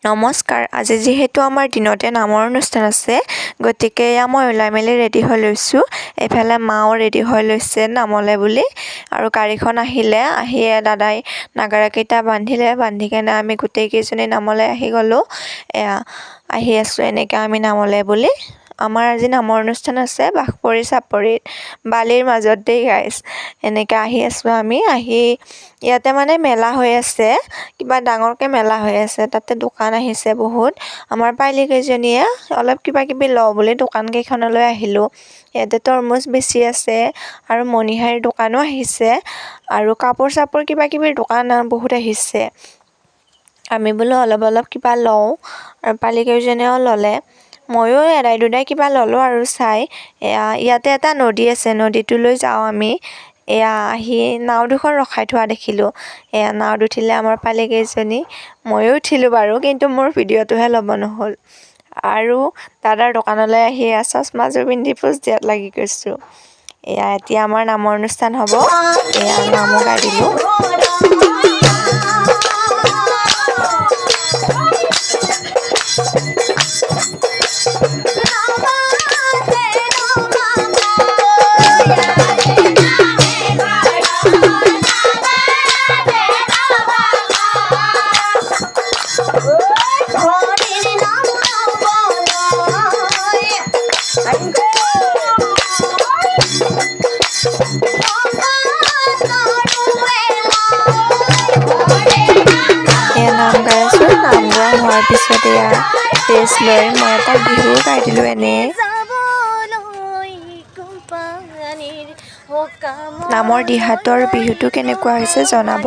নমস্কাৰ। আজি যিহেতু আমাৰ দিনতে নামৰ অনুষ্ঠান আছে, গতিকে মই ওলাই মেলি ৰেডি হৈ লৈছোঁ। এইফালে মাও ৰেডি হৈ লৈছে নামলৈ বুলি। আৰু গাড়ীখন আহিয়ে দাদাই নাগাৰাকেইটা বান্ধি কেনে আমি গোটেইকেইজনী নামলৈ আহি গ'লোঁ। আহি আছোঁ এনেকৈ আমি নামলৈ বুলি। আমাৰ আজি নামৰ অনুষ্ঠান আছে বাঘপৰি চাপৰিত, বালিৰ মাজত দেই গাইছ। এনেকৈ আহি আছোঁ আমি। ইয়াতে মানে মেলা হৈ আছে, কিবা ডাঙৰকৈ মেলা হৈ আছে। তাতে দোকান আহিছে বহুত। আমাৰ পাইলিকেইজনীয়ে অলপ কিবা কিবি লওঁ বুলি দোকান কেইখনলৈ আহিলোঁ। ইয়াতে তৰমুজ বেছি আছে আৰু মণিহাৰীৰ দোকানো আহিছে আৰু কাপোৰ চাপোৰ কিবা কিবিৰ দোকান বহুত আহিছে। আমি বোলো অলপ কিবা লওঁ আৰু পাইলিকেইজনীয়েও ল'লে। ময়ো এদাই দুদাই কিবা ল'লোঁ আৰু চাই। ইয়াতে এটা নদী আছে, নদীটোলৈ যাওঁ আমি। আহি নাও দুখন ৰখাই থোৱা দেখিলোঁ। নাওত উঠিলে আমাৰ পাইলিকেইজনী। ময়ো উঠিলোঁ বাৰু, কিন্তু মোৰ ভিডিঅ'টোহে ল'ব নহ'ল। আৰু দাদাৰ দোকানলৈ আহি চচমাযোৰ পিন্ধি পোজ দিয়াত লাগি গৈছোঁ। এতিয়া আমাৰ নামৰ অনুষ্ঠান হ'ব। নামো গাই দিলোঁ। নাম গাই আছোঁ। নাম গোৱা হোৱাৰ পিছত ৰেষ্ট লৈ মই এটা বিহু গাই দিলোঁ এনেই। নামৰ দিহাতৰ বিহুটো কেনেকুৱা হৈছে জনাব।